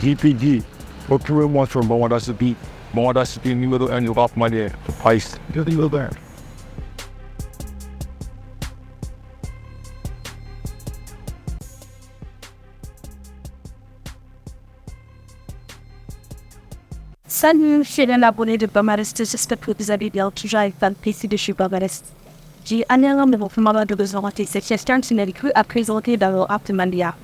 DPD. Retrouvez-moi sur Memo All Star. Memo All Star numéro 1 du Rap Malien. Ice. Salut, fidèles abonnés de Bamarest, j'espère que vous allez bien, toujours avec un plaisir de chez Bamarest. J'ai énormément de besoin de cette question qui n'est plus à présenter dans le Rap Malien.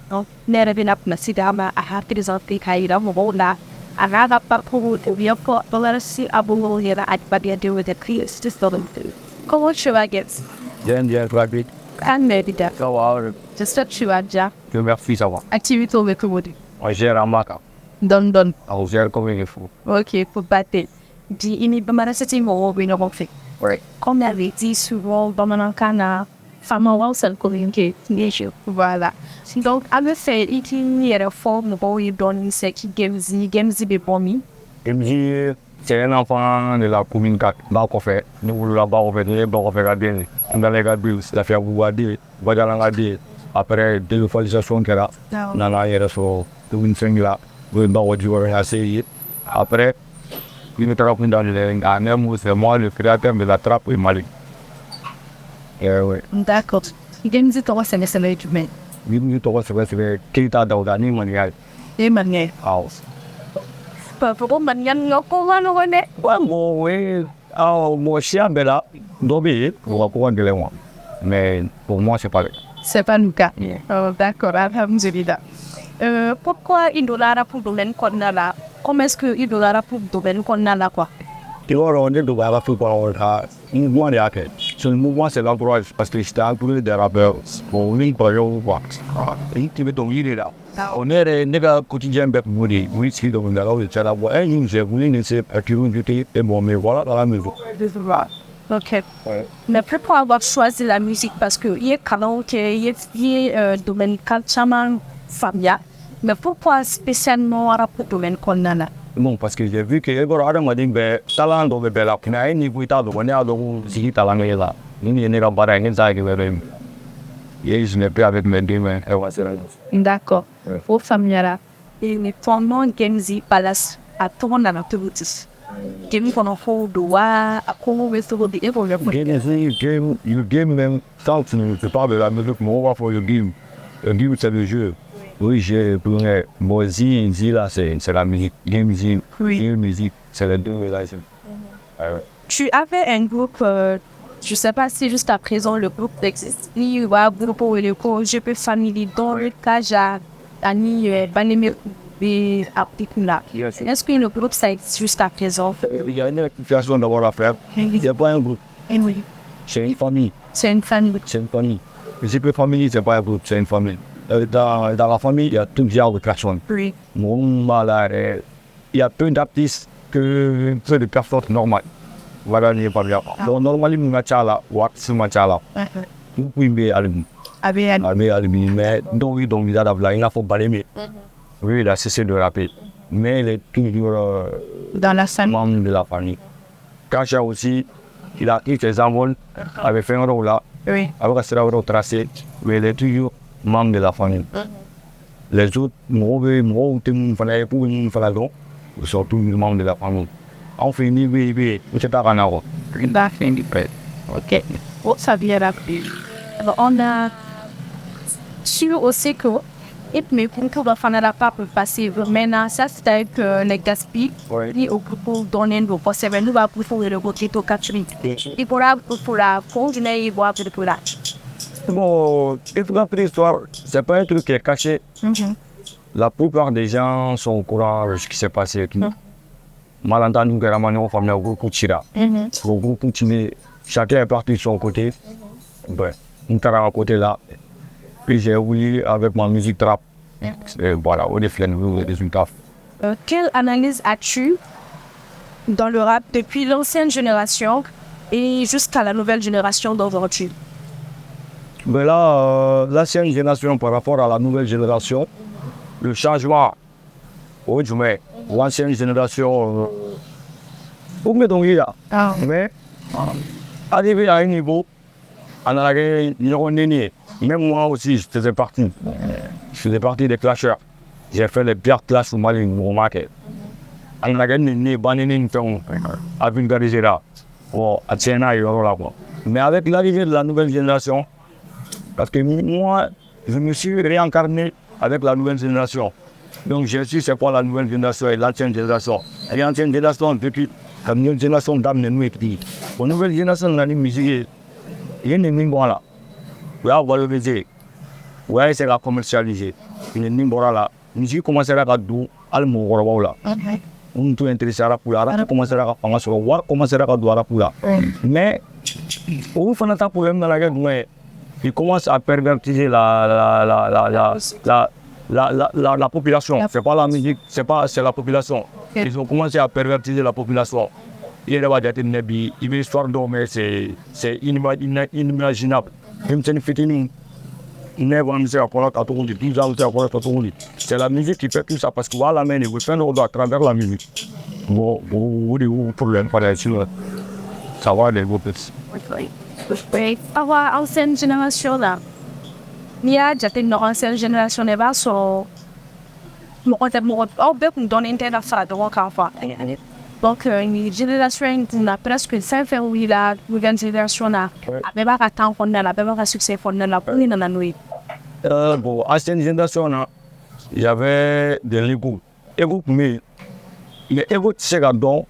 Donc, nous revenons à Sidama à présenter Kaira Mobola, à Rap Parcours, reviens, Bamarest, à Boulot, à Vidéo, de Christ, comment tu vas, Gaspi? Bien, rapide. Médita. Ça va. J'espère que tu vas bien. Je merci, ça va. Activité au métro. On gère en maca. Don. On gère comme il faut. Ok, pour battre. Dis, il est pas c'est une bonne fait. Oui. Comme on avait dit souvent, dans mon canal, femme en seul communiquer, bien sûr. Voilà. Donc, avec fait, il y a une forme où il donne ce qui GAMEZI est bon. GAMEZI, c'est un enfant de la commune 4. Bah, qu'on fait. Nous voulons là-bas, on fait regarder. Dans les regarder, c'est la faire vous regarder. Vous allez regarder. Après, deux fois les actions qu'il y a. Dans la hiérarchie, tout une single là. Après, il me trappe dans le c'est moi le créateur de la trappe et Mali. Oui. D'accord. GAMEZI, toi, c'est le domaine. GAMEZI, toi, c'est qui t'a donné manière. Et manière. Pourquoi manière, comment on est? Oui, moi, je suis un bel là. Dobé, on va pouvoir gueuler moi. Mais pour moi, c'est pas vrai. C'est pas le cas. D'accord, alhamdulillah. Pourquoi il doit pour le domaine qu'on a là? Comment est-ce qu'il doit pour le domaine qu'on a là quoi? Tu vois, on est de voir le mouvement de hackers. Ce mouvement, c'est l'encourage parce que j'étais entouré des rappeurs. Bon, oui, par exemple, tu veux ton idée là. On est des nègres quotidiens, oui, c'est dans le là, c'est la voix. Et j'ai voulu laisser un curiosité et bon, mais voilà, dans la maison. Ok. Mais pourquoi avoir choisi la musique? Parce qu'il y a un domaine calchaman familial. Mais pourquoi spécialement à rapport au domaine qu'on a là? Bon, parce que j'ai vu que les gars m'a dit que talent doit être là. Qu'il y a un niveau de talent, on est à l'eau, talent est là. Nous n'y sommes pas là, ça qui veut dire. Et je n'ai pas avec mes deux mains. D'accord. Pour familial. Et mais pendant GAMEZI Palace à tourner dans notre boutique. GAMEZI qu'on a fait droit à comment on se retrouve pour le GAMEZI, you game même tant que c'est pas de la musique, mais on va faire le game. Le game c'est le jeu. Oui, j'ai pris moi Zi là, c'est la musique. GAMEZI, musique, c'est les deux là. Tu avais un groupe, je sais pas si juste à présent le groupe existe. Il y a un groupe où le GP Family dans le cas Ani Banémé et Aptikuna. Est-ce que le groupe ça existe juste à présent? Il y a une rectification d'avoir à faire. Il n'y a pas un groupe. Oui. C'est une famille. C'est une famille. C'est une famille. Le GP Family, c'est pas un groupe, c'est une famille. Dans la famille, il y a tout genre de personnes. Oui. Il y a peu d'artistes que de personnes normales. Voilà, il n'y a pas bien. Donc, normalement, Machala, Wax Machala. Vous pouvez aller. Mais donc, il a faut balayer. Oui, il a cessé de rapper. Mais il est toujours dans la scène membre de la famille. Kacha aussi, il a pris ses envols, avait fait un rôle là. Oui. Après, c'est un rôle tracé. Mais il est toujours membre de la famille. Les autres, ils sont tous membres de la famille. On finit, oui, c'est pas un arbre. Ok. Oh, ça vient rappeler. Alors, on a su aussi que, mais pour que le fan n'a pas pu passer, maintenant, ça c'est avec les Gaspi, et au groupe donner nos postes, nous va pour le Ghetto K'fry. Et pour la continuer, il va pour la. Bon, il faut rappeler l'histoire, c'est pas un truc qui est caché. La plupart des gens sont au courant de ce qui s'est passé. Malentendu que la manière famille a beaucoup tiré. Le groupe continue, chacun est parti de son côté. Ben, on est à côté là. Puis j'ai voulu avec ma musique trap. Et voilà, on est fait le résultat. Quelle analyse as-tu dans le rap depuis l'ancienne génération et jusqu'à la nouvelle génération d'aujourd'hui? Ben là, l'ancienne génération par rapport à la nouvelle génération, le changement, oui, je mets l'ancienne génération, vous me donnez là. Mais, arrivé à un niveau, on a gagné, même moi aussi, je faisais partie des clasheurs. j'ai fait les pires classes au Mali, vous remarquez. On a gagné une banane à vulgariser là. Bon, à Tiena et là quoi. Mais avec l'arrivée de la nouvelle génération, parce que moi, je me suis réincarné avec la nouvelle génération. Donc j'ai su c'est quoi la nouvelle génération et l'ancienne génération. Et l'ancienne génération, depuis la nouvelle génération d'âme nous et puis. La nouvelle génération de la musique, il y a une ligne là. Vous allez valoriser. Vous allez essayer de commercialiser. Une ligne là. La musique commencera à faire al mot là. On tout intéressé à pour la commencera à faire sur voir commencera à doire pour là. Mais au fond de problème dans la guerre, il commence à pervertir la population. C'est pas la musique, c'est la population. Ils ont commencé à pervertir la population. Il y a une histoire d'homme, mais c'est inimaginable. C'est la musique qui fait tout ça parce que voilà, mais vous faites à travers la musique. Vous problème par la suite. Ça va les groupes. Avoir ancienne génération là. Il y a déjà une ancienne génération de base sur on donne intérêt à ça de encore. Donc une génération qui a presque 5 ans où il a une génération là. Avec un temps fondé là, avec un succès fondé là pour une année. Bon, ancienne génération là, il y avait des groupes. Mais écoute c'est là-dedans.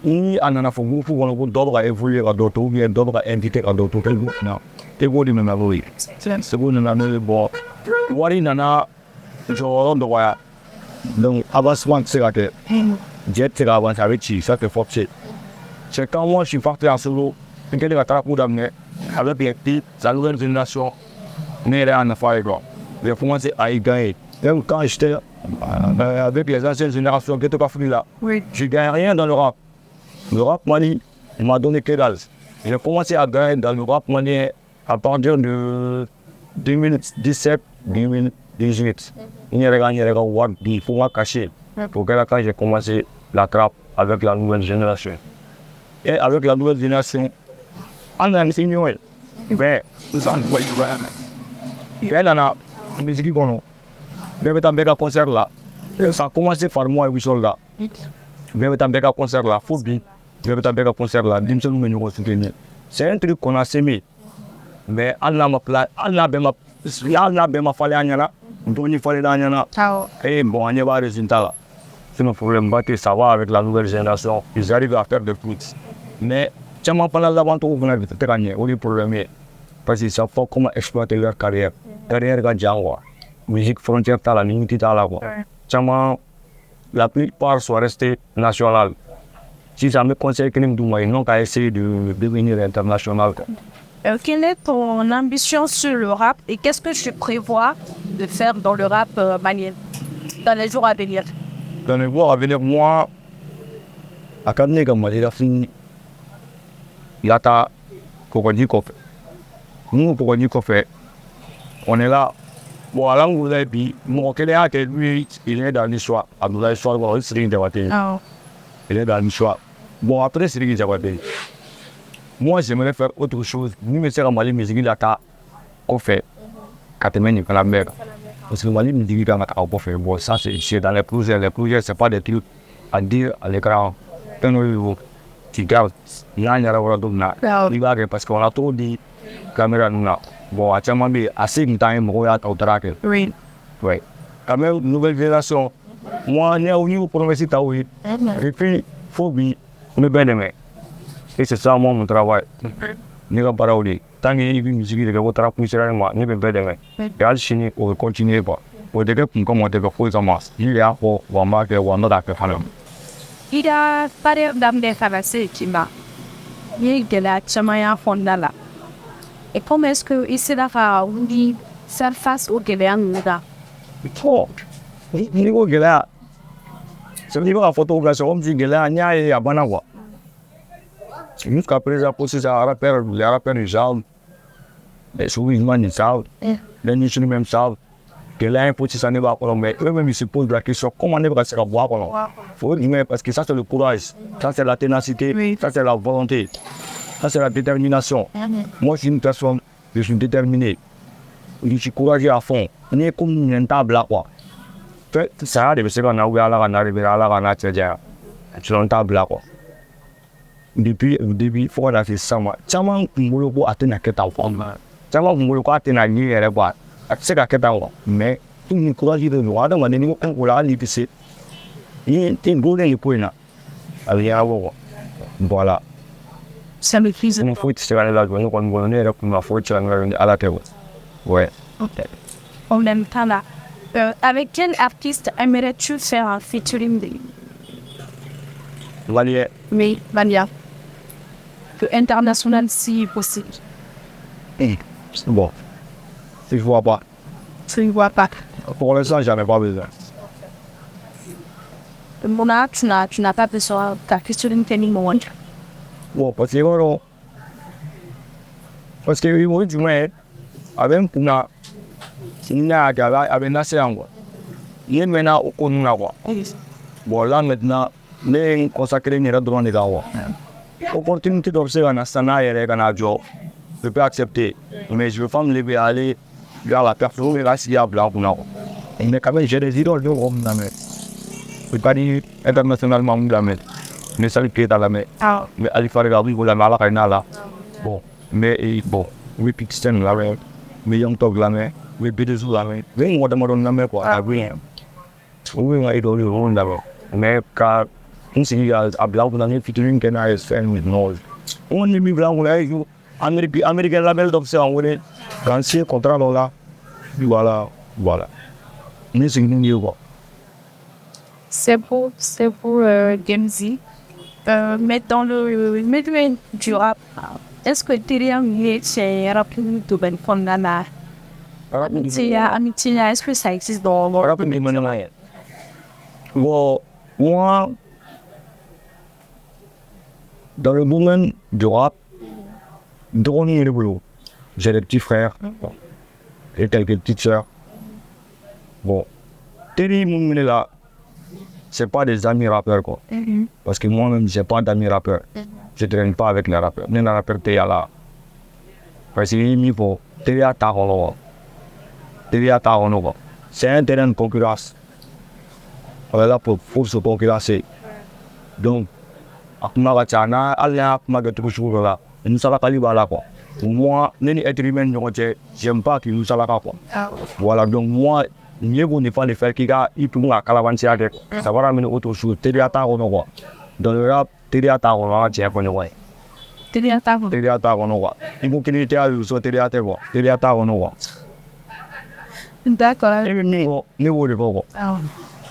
Ni anana fo groupe on ko dobra évoluer à d'autres ou bien dobra inviter à d'autres quel groupe non te godi même avouer c'est bon na bon wari nana jo ndo wa donc avancement c'est là que jet c'est avance avec chi ça c'est forcé c'est quand moi je suis parti en solo quel est la pour d'amener avec bien petit la nouvelle génération mais là on a fait quoi j'ai commencé à y gagner donc quand j'étais avec les anciennes générations Ghetto K'fry là je gagne rien dans le rap. Le rap malien m'a donné que dalle. J'ai commencé à gagner dans le rap malien à partir de 2017-2018. Il y a des faut moi cacher. Pour que quand j'ai commencé la trappe avec la nouvelle génération. Et avec la nouvelle génération, on a enseigné. Mais, nous sommes elle en a une musique qu'on a. Je vais t'embêter à concert là. Ça a commencé par moi et 8 soldats. Je vais t'embêter à concert là, faut bien. Je vais t'embêter à concert là, c'est un truc qu'on a sémé. Mais Allah m'a fallu à Nyana, Doni fallu à Nyana. Et bon, on y va résultat là. C'est un problème, ça va avec la nouvelle génération. Ils arrivent à faire des fruits. Mais, tu m'as parlé d'avant tout, vous n'avez pas gagné. On est problème. Parce qu'ils savent pas comment exploiter leur carrière. Carrière de Django. Musique frontière, t'as la limite, t'as la voix. La plupart sont restés nationales. Si ça me conseille que nous n'ont qu'à essayer de devenir international. Quelle est ton ambition sur le rap et qu'est-ce que tu prévois de faire dans le rap malien dans les jours à venir? Dans les jours à venir, moi, à Cadné, comme moi, il y a ta Cocody Cofé. Nous, Cocody Cofé, on est là. Bon, alors vous avez dit, mon collègue, lui, il est dans l'histoire. Abdoulaye Soir, Sidiki Diabaté. Il est dans l'histoire. Bon, après Sidiki Diabaté, moi, j'aimerais faire autre chose. Nous, mais c'est la Mali musique, là, qu'on fait. Quand tu mets la mer. Parce que le Mali musique, là, on fait. Bon, ça, c'est dans les projets. Les projets, ce n'est pas des trucs à dire à l'écran. Tu gardes. Il y a un parce qu'on a trop dit caméra, nous, là. Bon, à Tchama, assez de temps, je vais au traquer. Oui. Quand même, nouvelle génération. Moi, je suis venu pour me mettre à oui. Et puis, il faut bien me bénéficier. Et c'est ça, moi, mon travail. Je ne vais pas parler. Tant que je musique, je vais travailler sur moi. Je vais me bénéficier. Et à Chine, on va continuer. Pour des gens comme on devait faire ça, il y a pour marquer ou un autre. Il y a pas de traversée, Timba. Il y a la Tchama Fondala. Et comment est-ce que ici là on dit faire face aux Guéléens là? Oh, niveau Guéléen. C'est niveau la photographie, on dit Guéléen, il y a à Banawa. Jusqu'à présent, pour ces rappeurs, les rappeurs ils savent, les souvenirs ils savent, les nichons même savent. Guéléen pour ça n'est pas pour mais eux-mêmes ils se posent la question comment on est passé à boire pour nous. Faut dire parce que ça c'est le courage, ça c'est la ténacité, ça c'est la volonté. Ça, c'est la détermination. Moi, je suis une personne, je suis déterminé. Je suis courageux à fond. On est comme une table là, quoi. Ça de se qu'on a ouvert la arrivé à la rana, tu l'entends là quoi. Depuis le début, il faut qu'on a fait ça. Tellement que nous avons atteint la quête en forme. Tellement que nous avons atteint la nuit et la boîte. C'est la quête en forme. Mais, tout le courage de nous, on a demandé qu'on l'a lycée. Il y a une bonne point. Voilà. Ça me fait on faut tirer la joie, nous on est là pour ma faute à la télé. Ouais. Ok. En même temps là, avec quel artiste aimerais-tu faire un featuring? Malien. Oui, Malien. International si possible. C'est bon. Si je vois pas. Tu ne vois pas. Pour l'instant, j'en ai pas besoin. Mona, tu n'as pas besoin de featuring tellement. Bon, parce que oui, du moins, avec una, avec Nasser en quoi. Il y a maintenant au Konuna quoi. Bon, là maintenant, les consacrés n'y a droit de l'avoir. Opportunité d'observer un Astana et un job, je peux accepter, mais je veux pas me lever à aller vers la personne et là s'il y a blanc ou non. Mais quand même, j'ai des idoles de l'homme dans la main. Je ne peux pas dire internationalement dans la main. Mais ça lui plaît dans la main. Mais il faut regarder où la malade est là. Bon, mais bon, oui, Pixten la main, mais Young Tog la main, oui, Bidezou la main. Oui, on demande la main quoi, à rien. Oui, on a idolé le monde d'abord. Mais quand on s'est dit à blanc, on a une featuring qui n'a fait with noise. On est mis blanc, on a eu Américain label d'observation, on est quand c'est contrat là. Voilà. Mais c'est une idée quoi. C'est pour GAMEZI. Mais dans le milieu du rap, est-ce que tu es un rap de ben fondana? Amitié, est-ce que ça existe dans le rap? Bon, moi, dans le domaine du rap, Droni et le boulot. J'ai des petits frères et quelques petites sœurs. Bon, Terry, mon là. C'est pas des amis rappeurs quoi. Parce que moi-même j'ai pas d'amis rappeurs. Je traîne pas avec les rappeurs. Même les rappeurs t'es là. Parce que il faut t'es à ta rôle. C'est un terrain de concurrence. On est là pour se concurrencer. Donc, après ma chana, allez ma gâteau toujours là. Nous ça va calibre là quoi. Moi, les êtres humains j'aime pas qu'ils nous ça là quoi. Voilà donc moi mieux vaut ne pas le faire qu'il a pour moi calavansi avec ça va ramener autre chose théâtre on quoi dans le rap théâtre on va tiens pour nous ouais théâtre on quoi il faut qu'il ait à sur théâtre on quoi d'accord et niveau de quoi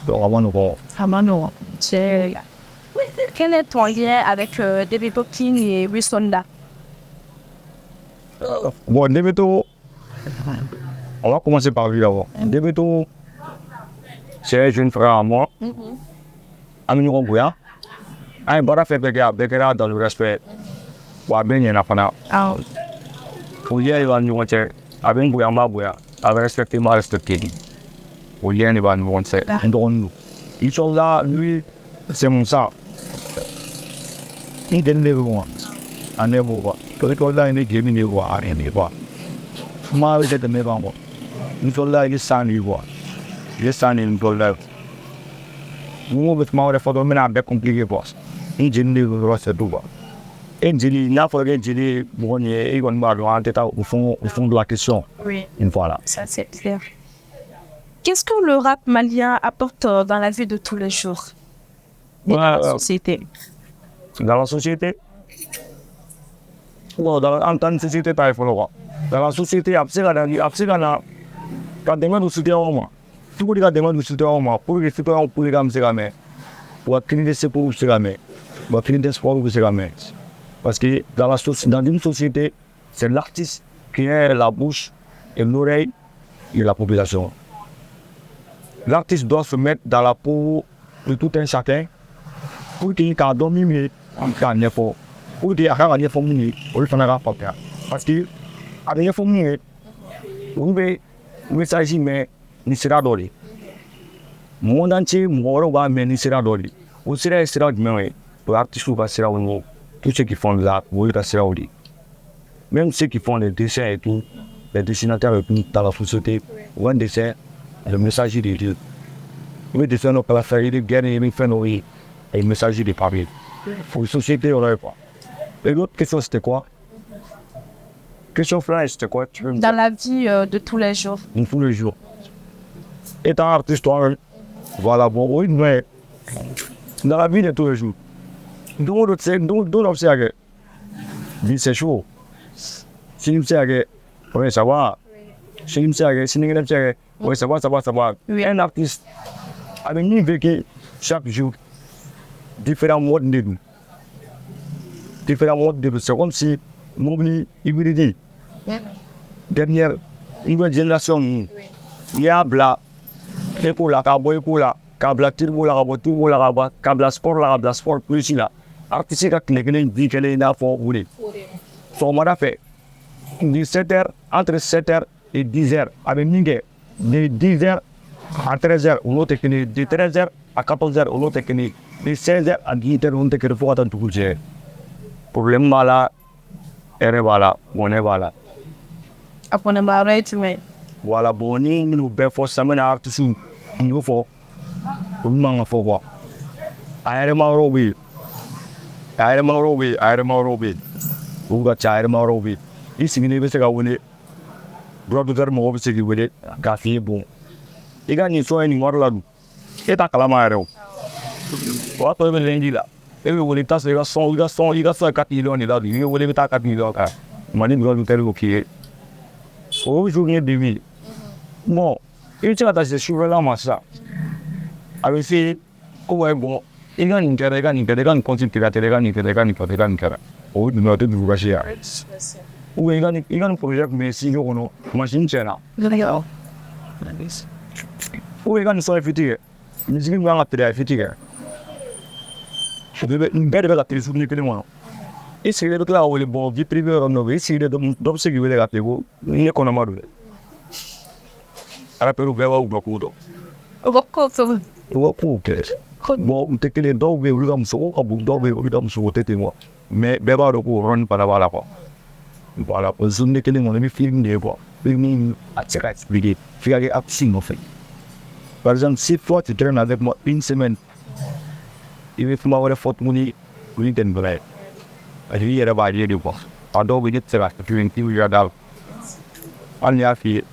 donc avant nous c'est quel est ton lien avec Début et Wissonda? Bon Début on va commencer par lui d'abord. Début, c'est un jeune frère à moi. Ami Rongouya. Un bon fait Bekera dans le respect. Ou à bien y en a pas. Pour y aller, il va nous montrer. À bien Bouyamba Bouya. Avec respecter, moi respecter. Pour y aller, il va nous montrer. Ils sont là, lui, c'est mon sang. Il donne les voix. En est voix. Quand il est là, il est gémi les voix. Rien les voix. Moi, j'ai de mes parents. Nous sommes là, il est sans lui voir. Il est sans lui, nous sommes là. Nous, avec moi, il faut que nous ayons compliqué pour ça. Il dit, nous sommes tout. Et il dit, il n'a pas dit, bon, il va nous rentrer au fond de la question. Oui. Une fois là. Ça, c'est clair. Qu'est-ce que le rap malien apporte dans la vie de tous les jours? Dans la société. Dans la société? Bon, en tant que société, il faut le voir. Dans la société, quand demande au soutien au moins, tout le monde demande au soutien au moins, pour les citoyens, pour les gamins, c'est la même. Pour créer des sports, c'est la même. Pour créer des sports, c'est la même. Parce que dans une société, c'est l'artiste qui est la bouche et l'oreille de la population. L'artiste doit se mettre dans la peau de tout un chacun pour qu'il ait dominé en cas d'effort. Pour qu'il ait un effort mini, pour le faire pas. Parce que, avec un effort mini, il s'agit mais ni sera dolé. Le monde entier, moi, mais ni sera dolé. Ou sera du même. Pour l'artiste, va sera au niveau. Tous ceux qui font de l'art, oui, ça sera au lit. Même ceux qui font les dessins et tout, les dessinateurs et tout, dans la société, ou un dessin, le message est de Dieu. il des gens qui ont fait des guerres et des phénomènes. Et il me s'agit de parler. Pour une société, on n'avait pas. Et l'autre question, c'était quoi? Question flash, c'était quoi? Dans la vie de tous les jours. De tous les jours. Étant artiste, toi, voilà, bon, oui, mais dans la vie de tous les jours. D'où l'on sait que c'est chaud. Si nous savons que, oui, ça va. Si nous savons que, si nous savons que, oui, ça va. Un artiste, avec nous, vécu chaque jour, différents modes de nous. Différents modes de nous. C'est comme si, nous, il vous dit, dernière, une génération, il y a bla, écoula, écoula, kabla, tirbola, kabla sport, plus là. Artiste qui est dit qu'elle est là pour vous. So, on a fait de 7h, entre 7h et 10h, avec Ningue, de 10h à 13h, on a technique, de 13h à 14h, on a technique, de 16h à 18h, on a technique, pour attendre tout le problème là, voilà, on est voilà. Après, on va arrêter, mais. Voilà, bon, nous, ben, forcément, artiste, nous, faut, on faut voir. Aérement robé. Uga aérement robé. Ici, il y a un producteur m'a obligé de dire Gaspi bon. Il y a une soirée ni là. Et ta calamare. What tu veux dire là? Et vous voulez tasser la son, il y a 4 millions là. Il vous voulez ta 4 millions là. Mani producteur OK. Aujourd'hui début. Bon, il y a des choses là massa. Avec fait ouais bon. Il y a une continue de oh, nous avons nous racheter. Ou il y a un projet mais si on a machine chena. Ou il y a une soirée future. Nous sommes en train de future. Je vais une belle la télé sur le téléphone. Et c'est le là où les bons vie privée on a vu c'est d'observer la télé. Il y a qu'on a marre. Ara pelo bela ou bloco. Bon, on te les dents, mais on a so, on a so, tête moi. Mais beba le coup run para voilà quoi. Voilà, on se dit que les mon film des quoi. Film à tirer expliquer. Faire des actions en fait. Par exemple, si toi tu traînes avec moi une semaine, il va falloir avoir faute money, oui t'en vrai. Il y a pas de quoi. Alors oui c'est vrai, tu viens tu regardes. On y a fait,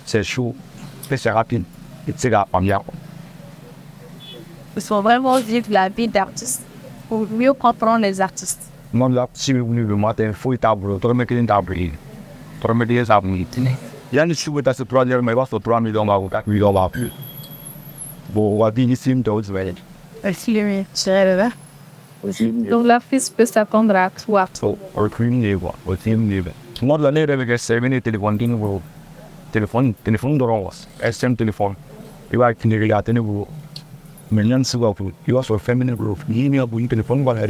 c'est chaud, c'est rapide, et c'est là pas bien. Il faut vraiment vivre la vie d'artiste pour mieux comprendre les artistes. Moi, là, si vous venez le matin, il faut être tableau, tu remets une table. Tu remets des sables. Il y a une chose qui se produit, mais il va se 3 millions ou 4 millions de plus. Bon, on va dire ici, tu as dit. C'est vrai. Donc l'artiste peut s'attendre à toi. Au crime, il va. Au team, il va. Moi, l'année avec 7 minutes, téléphone, téléphone de rose, SM téléphone. Il va être une réalité, mais il y a un second, il va sur féminin group. Il y a un téléphone, voilà.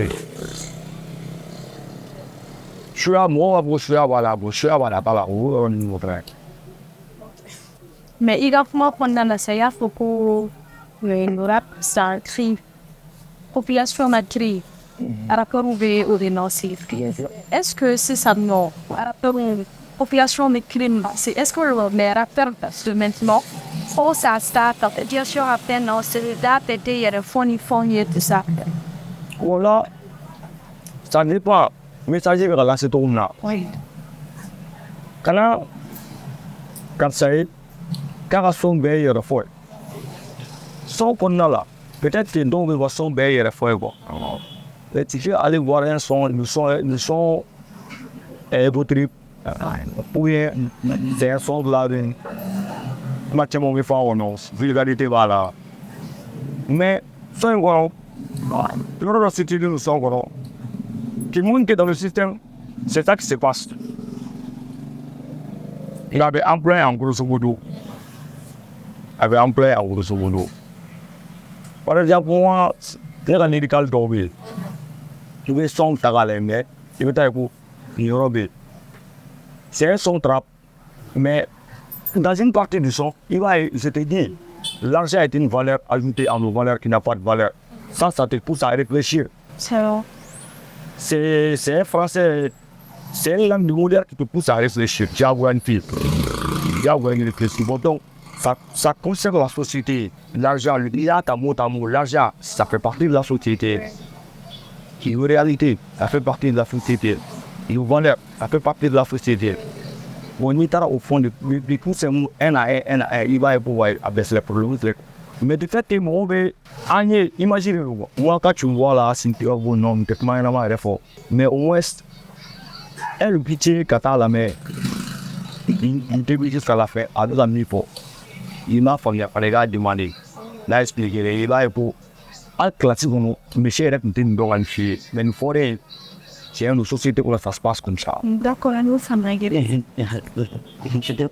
Mais également pendant la séance, pour le rap, c'est un cri. Population a crié. Rapport au dénoncé. Est-ce que c'est ça non? Rapport population de crime. Est-ce que les rappeurs de maintenant, oh ça start, bien sûr à peine non, c'est date il y a des fonds et tout ça. Voilà, ça n'est pas. Mais ça veut dire que c'est tout là. Oui. Quand ça est, quand son bail est fort. Sans qu'on a là, peut-être que donc va son bail est fort quoi. Mais tu veux aller voir un son, le son est beau trip. Oui, c'est un son de la d'une. Mathieu mon méfant ou non, vulgarité voilà. Mais c'est un gros. Le reste c'est le son gros. Tout le monde qui est dans le système, c'est ça qui se passe. Il avait employé en grosso modo. Par exemple, moi, c'est un médical tombé. Tu veux son tagalé, mais tu veux tailler pour une c'est un son trap, mais dans une partie du son, il va se te dire, l'argent est une valeur ajoutée à nos valeurs qui n'a pas de valeur. Ça te pousse à réfléchir. C'est bon. C'est un français, c'est une langue du moderne qui te pousse à réfléchir. Tu as une fille, tu as une réflexion. Donc, ça concerne la société. L'argent, il y a d'amour, l'argent, ça fait partie de la société. Une réalité, ça fait partie de la société. Une valeur, ça fait partie de la société. On est au fond de tout ce monde, un à un, il va pouvoir abaisser les problèmes. Mais de fait, tu m'as imaginez, moi quand tu me vois là, c'est un bon nom, tu m'as fort. Mais au moins, elle pitié quand tu as la mer. Il te dit jusqu'à la fin, à 2 amis pour. Il m'a fallu demander. Là, expliquer, il va pour. En classique, mes chers rêves n'étaient pas organisés. Mais une forêt, c'est une société où ça se passe comme ça. D'accord, nous sommes réglés. J'espère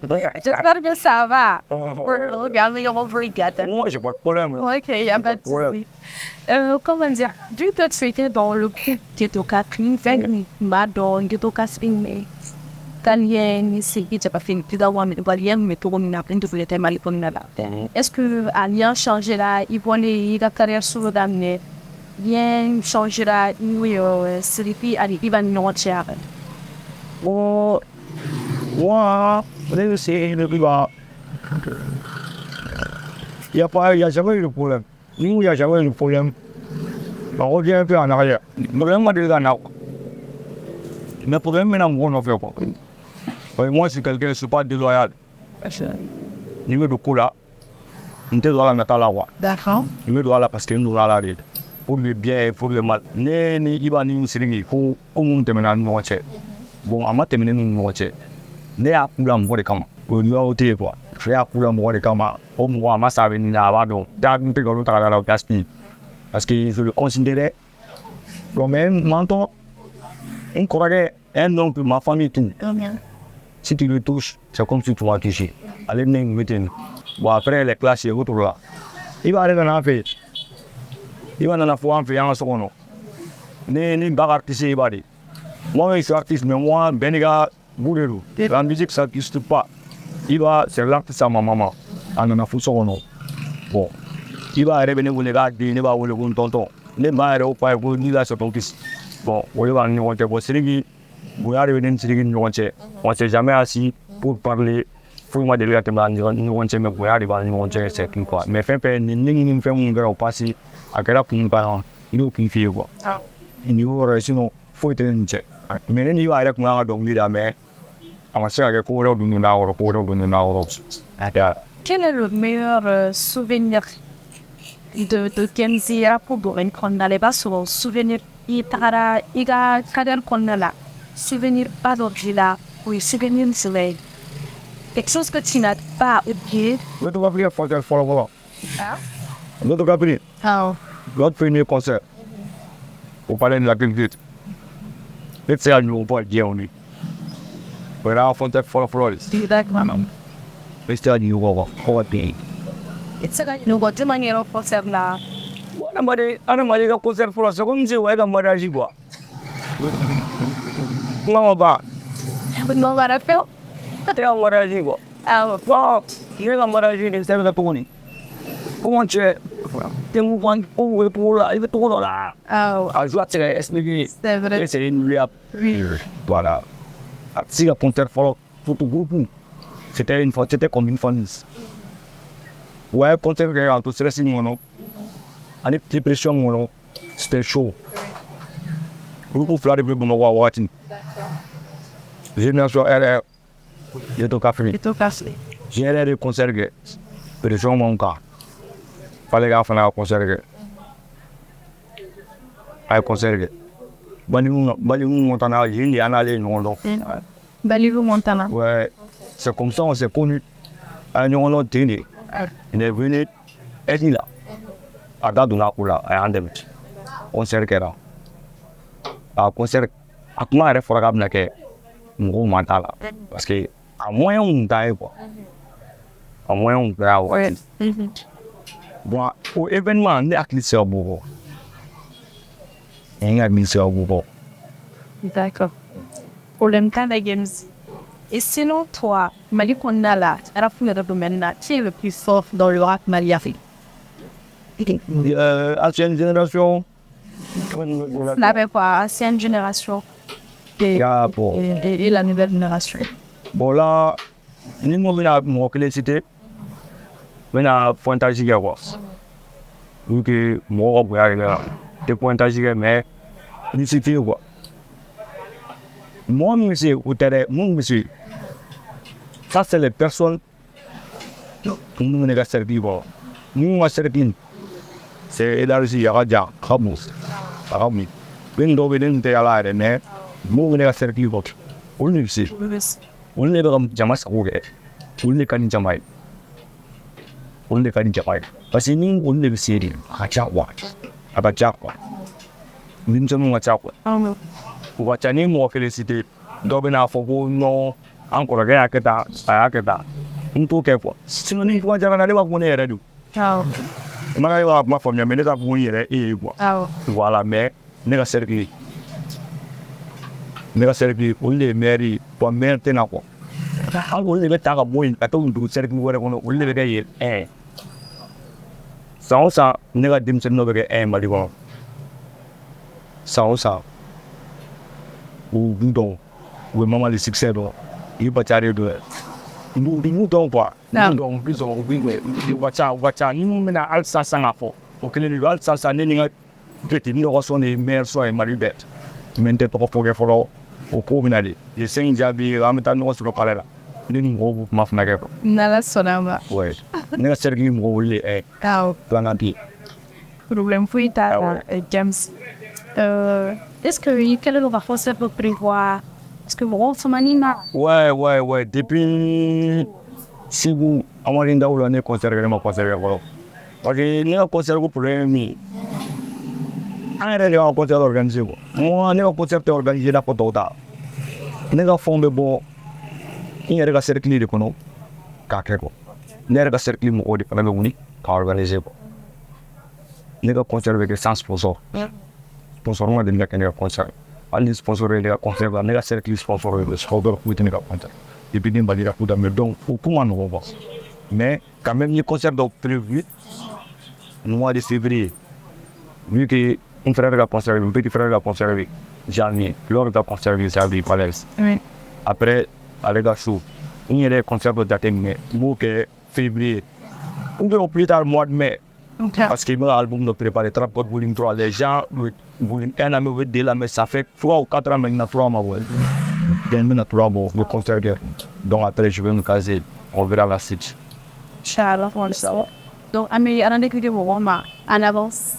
que ça va. Regardez, on va regarder. Moi, j'ai pas de problème. Ok, il n'y a pas de souci. Comment dire, vu que tu étais dans le groupe Ghetto K'fry, dans Ghetto K'fry, Italien, c'est qui pas fait une Iba One, mais tout le monde a plein de volets mal pour nous. Est-ce que Alien changera, il va aller la carrière sur le dernier, bien changera, oui, Sidiki Diabaté non cher. Bon, moi, c'est le plus il n'y a jamais eu de problème. Nous, il n'y a jamais eu de problème. On revient un peu en arrière. Le problème, c'est en arrière. Mais le problème, maintenant, on ne fait pas. Moi, si quelqu'un ne suis pas déloyal, niveau de coup là, on te doit la mettre à la voie. D'accord. On me doit la parce que nous doit la ride. Pour le bien et pour le mal. Ni Iba ni Sidiki, pour nous terminer nous watcher. Bon, on m'a terminé nous watcher. Ne a pour la mort de kama. Pour nous ôter quoi. Je a pour la mort de kama. Au moins, ma savait ni la va donc. T'as un peu comme l'autre à la Gaspi. Parce que je le considérais comme un menton. Un collègue, un oncle, ma famille, tout. Si tu le touches, c'est comme si tu vas toucher. Allez, bon, après les classes, autre là. Il va aller dans la fête. Il va dans la foi en fait en seconde. Ni bagarre artiste, il va dire. Moi, je suis artiste, mais moi, Beniga, Boulero. La musique, ça n'existe pas. Il va, c'est l'artiste à ma maman. En a fait seconde. Bon. Il va revenir vous les gars, il va vous le tonton. Les mains, il va vous dire là, c'est ton fils. Bon, on va nous voir, c'est Sidiki. Vous arrivez dans Sidiki, nous on s'est jamais assis pour parler. Faut moi de lui attendre, nous on s'est même pour arriver, nous on s'est c'est quoi. Mais fait, nous fait un gars au passé, à quel point nous parlons, il nous confie quoi. Il nous reste sinon, faut être un check. Mais nous va avec moi donc lui là, mais on va se faire que nous n'avons pas. Quel est le meilleur souvenir de GAMEZI pour vous qu'on n'allait pas sur un souvenir il y a cadre qu'on a là souvenir pas d'origine là oui souvenir c'est quelque chose que tu n'as pas oublié. Mais tu vas venir faire le follow-up. Ah. Notre cabinet. Ah. Notre premier concert. Pour parler de la culture. Let's say nous on parle bien on est. Voilà, on fait le follow-up. C'est d'accord. Let's say nous on va faire. C'est ça nous va demander au concert là. Ana mari ka concert folo so comme je ouais ka mariage quoi. Comment va? Non va la faire. T'es en mariage quoi. Ah bon, il est en mariage il est là pour nous. Comment tu es? T'es mon point pour là, il veut tout là. Ah, je dois te expliquer. C'est vrai. C'est une lui voilà. Si le concert folo tout le groupe. C'était comme une famille. Ouais, concert que en tout stress non. Ani pression mono c'était chaud. Beaucoup fleur de bleu pour moi watching. Génération RR. Ghetto K'fry. Ghetto K'fry. J'ai des concerts que pression mon cas. Fallait faire un concert que. Un concert que. Baliou Montana, il y en a les noms. Baliou Montana. Ouais. C'est comme ça on s'est connu. Un nom l'autre télé. Il est venu. Et il là. Ada duna kula ayandem concert kera concert akuma re fora kabna ke ngo matala parce que à moyen on taille quoi à moyen on taille bon au événement ne activité bobo en activité bobo d'accord pour le temps de GAMEZI et sinon toi Mali qu'on a là à fouiller de domaine là qui est le plus fort dans le rap malien. Ancienne génération. La quoi, ancienne génération et la nouvelle génération. Bon là, nous avons une collectivité. Maintenant, pointage, quoi. Vu que moi, des pointages, mais il suffit, quoi. Moi, monsieur, ça, c'est les personnes qui nous ont servi. Nous, on servi. C'est élargi, il y a déjà, mais nous, on a servi. On le sait. On est comme Jamas Rouge. On est comme Jamai. On est comme Jamai. Parce que nous, on est sérieux. À Jawa. À Jawa. Nous sommes à Jawa. On va tenir mon félicité. D'obéna Fogo, non. Encore rien que ça. À Akata. On peut faire quoi? Si on est pour dire qu'on a pas bonné, réduit. Ma famille, mais les abonnés, et voilà, mais n'est pas servi. N'est pas servi. On les mairie pour maintenir quoi. On les met à moins, à tout le servi, on les met à ça, n'est pas dim c'est Maliban. Ça, ou donc, ou maman les succès, il va t'arriver de nous donc quoi. Nous donc, plus on va nous mena alsa sangafo. Pour que les alsa ça n'est petit, nous reçons les mères soient maribet. Maintenant, pour follow au promenade. Les 5 jabi, en mettant nous sur le palais là. Nous gros mafnaga. Nala sonama. Ouais. Nous a servi mon rôle planati. Problème fouita James. Est-ce que quel est le renforcement pour prévoir? Est-ce que vous renforcez Ouais. Depuis si vous avez un conservé, parce que nous avons conservé pour les un concert organisé. Moi, nous avons concert organisé la Potota. Nous avons fondé bon. Il y a un cercle de Kono. Kakeko. Nous avons un cercle de Panamuni. Organisé. Nous avons conservé 100 sponsors. Sponsor de la concert. Les sponsors de la concert, nous avons un cercle sponsor de sponsor pour tenir compte. Et puis, nous avons un peu donc, comment nous va. Mais quand même, les concerts sont prévus mois de février. Vu que un frère a conservé, un petit frère a conservé, janvier, l'autre a conservé, ça a dit Palace. Après, avec la sous, il y a des concerts de date, mais février. Un peu plus tard, mois de mai. Parce que mon album de préparé, Trap God Volume 3, les gens, Volume 1 à me dire là, mais ça fait 3 ou 4 ans maintenant, 3 mois. Maintenant, 3 mois, le concert. Donc après, je vais me caser, on verra la suite. Inch'Allah, on le saura. Donc, Amélie, on a des vidéos en avance.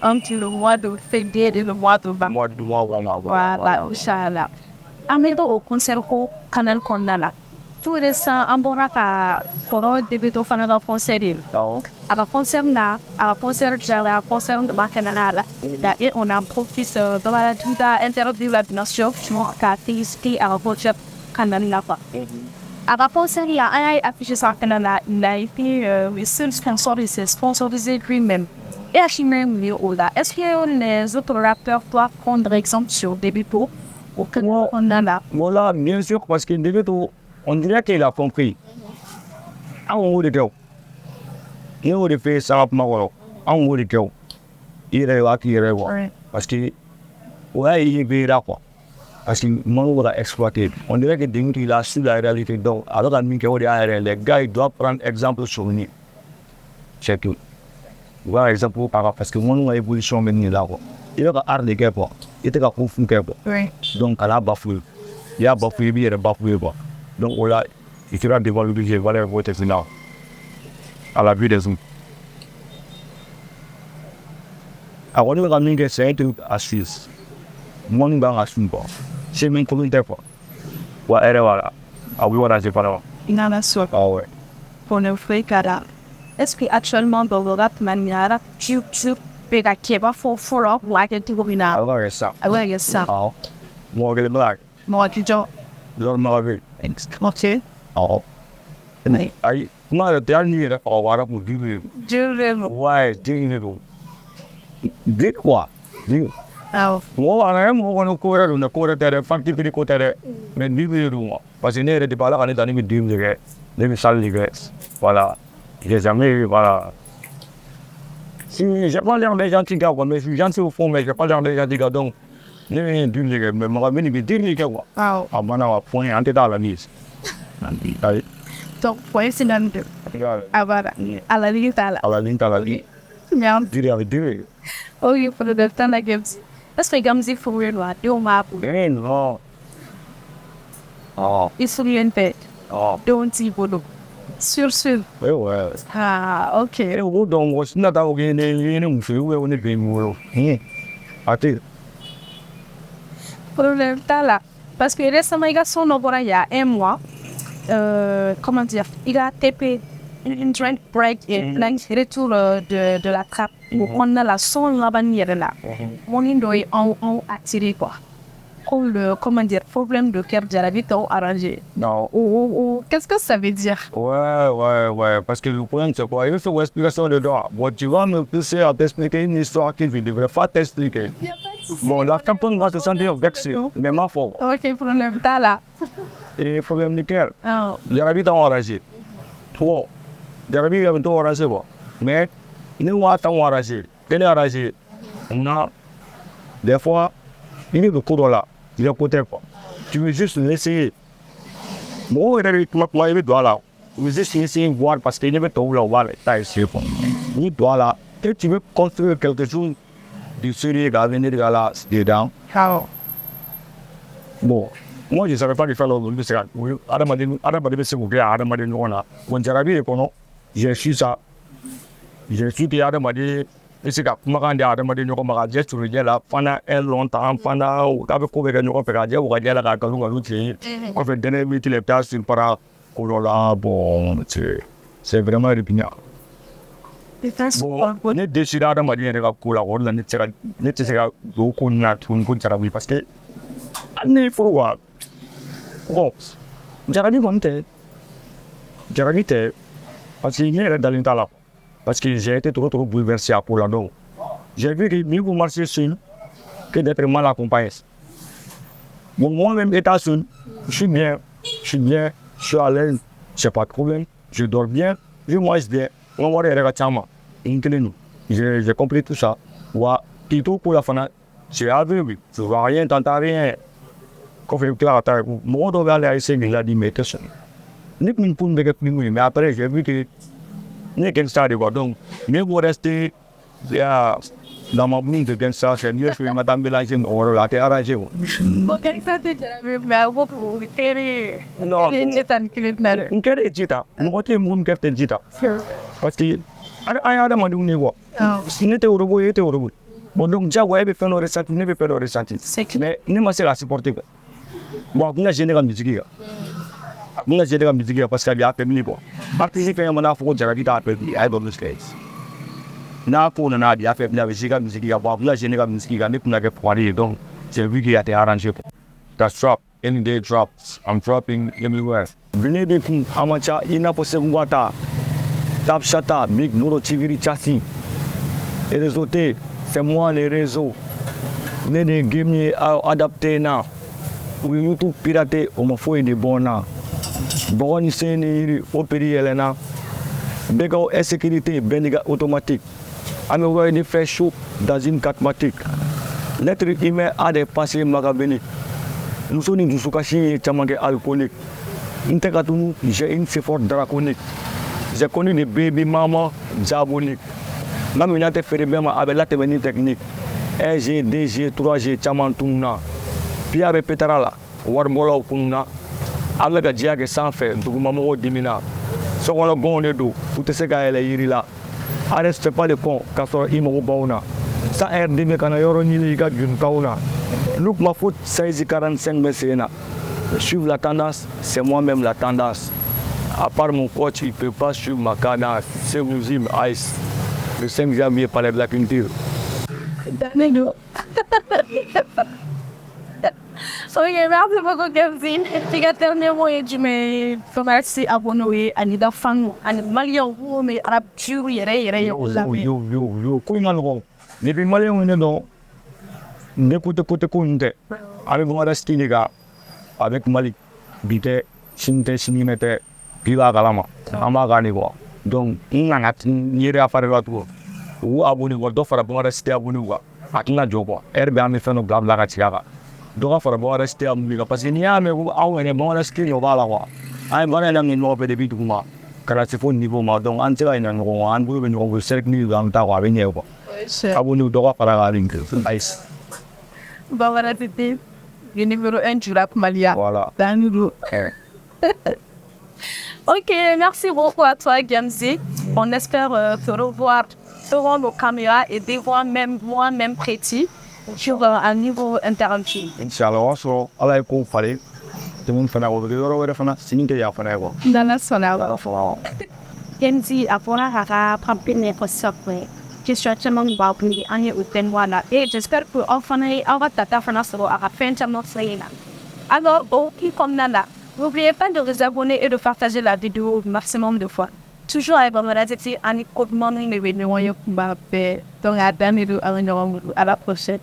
Entre le mois de février et le mois de mars. Voilà, Inch'Allah. Amélie, au concert au canal Kondala. Tout récent, on va faire début de fin de concert. Donc, à la concert là, à la concert de la concert de Bacanala, et on a profité de la vie interdite de la nation, qui a été à la concert canal là. À la concert, il y a un affiché sur le canal, il a été sponsorisé lui-même. Et à Chimène, est-ce que les autres rappeurs doivent prendre exemple sur début pour qu'on a là? Voilà, bien sûr, parce que début on dirait qu'il a compris. En haut de Ghetto. Il a fait ça, en haut de Ghetto. Il est là, parce que, ouais, il est là, quoi. Parce que mon a exploité. On dirait que Dingue, il a su la réalité. Donc, alors les gars, ils doivent prendre exemple sur nous. C'est tout. Voilà, exemple, parce que mon a évolution maintenant là, quoi. Il a art de Ghetto. Il était à confondre Ghetto. Donc, elle a bafoué. Il a bafoué, il a bafoué, quoi. Donc voilà, il sera devant le budget, voilà votre final à la vue des autres. Alors on va ramener c'est un truc à Suisse. Moi nous allons à Suisse. C'est même communauté quoi. Voilà. Ah oui voilà c'est pas là. Il en a soit. Ah ouais. Pour le frère Kada. Est-ce que actuellement dans le Rap Malien, tu peux qui va for like it to be now? Ah ouais ça. Ah ouais ça. Ah. Moi je blague. Moi tu dis. Leurs maravilles. Ok. Oh. Aïe, moi, le dernier, on va voir pour dire. Ouais, dire. Dire quoi? Dire. Moi, on a couru, factifié côté, mais dire, parce que n'est pas là, on est dans les dire, les salles, voilà. J'ai jamais, voilà. Si j'ai pas l'air des gentils gars, mais je suis gentil au fond, mais j'ai pas l'air des gentils gars, donc. Mais dire, mais moi, je vais dire, quoi. Ah, maintenant, point, on est dans la mise. Donc, ouais, c'est dans le deux. Ah, voilà. À la ligne, t'as là. À la ligne, t'as la ligne. Merde. Dire avec deux. Ok, pour le temps, la GAMEZI. Est-ce que GAMEZI faut rien voir? Deux maps. Eh non. Oh. Ils sont bien faits. Oh. Deux petits bolos. Sûr. Ouais, ouais. Ah, ok. Eh, vous, donc, vous, n'a pas oublié, vous faites, vous, est bien, vous. Attends. Problème, t'as là. Parce que récemment, il y a son nom, il y a un mois. Comment dire? Il a tapé une train break et plein de retour de la trappe. On a la son là-bas, là. Mon indo est en attiré, quoi. Comment dire, problème de cœur de la vie, t'as arrangé. Non. Qu'est-ce que ça veut dire? Ouais. Parce que le problème, c'est quoi? Il faut une explication de droit. Bon, tu vas me pousser à t'expliquer une histoire qui ne devrait pas t'expliquer. Bon, la personne va se sentir vexée, mais ma faute. Ok, problème, t'as là. Et problème nickel. Oh. Les rabbits ont enragé. Trop. Les rabbits ont enragé, bon. Mais, nous avons enragé. Quel est enragé? On a, des fois, il est de cours là. Il est côté quoi. Tu veux juste l'essayer. Moi, il est doit là. Tu veux juste essayer de voir parce qu'il ne veut pas voir les essayé quoi. Il doit là. Et tu veux construire quelque chose de sérieux à venir de là, dedans. Bon. Moi, je ne savais pas qu'il fallait le faire. J'ai su ça. J'ai su qu'il y a des c'est que makan dia ada madi nyoko magaje sur la pendant un longtemps pendant avec couvert nyoko peraje ou gaje la ka lu ngalu ti en fait dernier minute les tâches sur para là bon c'est vraiment répugnant. Bon ne décider ada madi ne ka kula or la ne tseka do ko na tun ko jarabi parce que ne faut voir bon jarabi parce qu'il est dans l'intala. Parce que j'ai été trop bouleversé pour la don. J'ai vu que mieux vous marcher seul que d'être mal accompagné. Bon, moi-même étant seul, je suis bien, je suis à l'aise, je n'ai pas de problème, je dors bien, je mange bien. On va aller regarder. J'ai compris tout ça. Et tout pour la fin, j'ai aveugle, je ne vois rien, t'entends rien. Quand je fais clair, moi, je vais aller essayer de la dimension. Mais après, j'ai vu que n'est qu'un stade quoi donc mieux vous rester dans mon monde de ça c'est mieux que madame Bélanger on l'a arrangé bon ça te dirait mais vous pouvez faire non c'est un kilomètre quel est jita moi tu mon capte jita parce que ada ma dum ne quoi si n'était au robot était au robot bon donc déjà ouais be faire le ressenti ne be faire le ressenti mais ne m'a c'est la supporter bon on a général musique Moi, j'ai des musiques parce qu'il y a des gens qui participer à mon affaire, j'ai dit à peu près, I don't know this. N'a pas on a dit à faire la musique, la générale musique, mais pour la poignée, donc j'ai vu qu'il y a des arrangés. That's drop, any day drops. I'm dropping everywhere. Venez de nous, amateur, il n'a pas de guata, tap chata, big nouro tiviri chassis. Et les autres, c'est moi les réseaux. Venez de game adapté na, ou YouTube piraté, on m'a fait des bons na. Bon, c'est une opérie, Elena. Bégo insécurité, bénéga automatique. Amélioré des faits chauds dans une catmatique. L'être humain a des passés magabéniques. Nous sommes une soukachi et tamangue alcoolique. Intégratum, j'ai une effort draconique. J'ai connu des baby maman diaboliques. Même une fait même avec la technique. 1G, 2G, 3G, Chamantuna. Pierre répétera Warmola Kuna. Avec la diag sans faire, tout le monde dimina. Ce qu'on a bon les deux, tout ce qu'elle a eu là. Arrête pas le con, car il m'a bauna. Ça air de mes canayoro ni les gars d'une kauna. Look ma faute, 16h45 mécéna. Suivre la tendance, c'est moi-même la tendance. À part mon coach, il ne peut pas suivre ma cadence. C'est Muslim Ice. Le 5 janvier par la culture. Ok, merci beaucoup, GAMEZI. Et dernièrement, je me remercie à abonner à Nida Fan, à Malien, mais à Rap Yo, comment on les Maliens, on est dans n'écoute, avec moi, les gars, avec Malik, Bité, Sinte, Sinimete, Pila Galama, Amaganiwa. Donc, il y a une affaire à tout. Ou abonné, ou d'autres à rester abonné, à qui n'a job, RBA fait nos blabla à Tiaga. Donc, il faut rester abonné parce qu'il y a un bon rester au Valawa. An baara in daminɛ ɲɔgɔn fɛ depuis duguma ka na se fo niveau ma donc an tɛ se ka ɲinɛ ɲɔgɔn kɔ an bolo bɛ ɲɔgɔn bolo cercle de an bɛ taa quoi a bɛ ɲɛ quoi. Abonné dɔ ka fara kan hali ayi. Bamara Tete, le numéro 1 du rap malien. Voilà. Ok, merci beaucoup à toi, GAMEZI. On espère te revoir devant nos caméras et devant même moi-même Préti sur un niveau interactif. Inch'Allah, on se retrouve à la école fallait. Tout le monde fait la robe. Le rôle de fana, c'est une qui a fait la robe. Dans la sonore. GAMEZI a pour la rap question tellement barbue en est au voilà et j'espère que enfin on va tata faire à la fin de notre série. Alors qui comme nana, n'oubliez pas de vous abonner et de partager la vidéo au maximum de fois. Toujours avec Bamara Tete, en écoutant les vidéos, donc à la prochaine.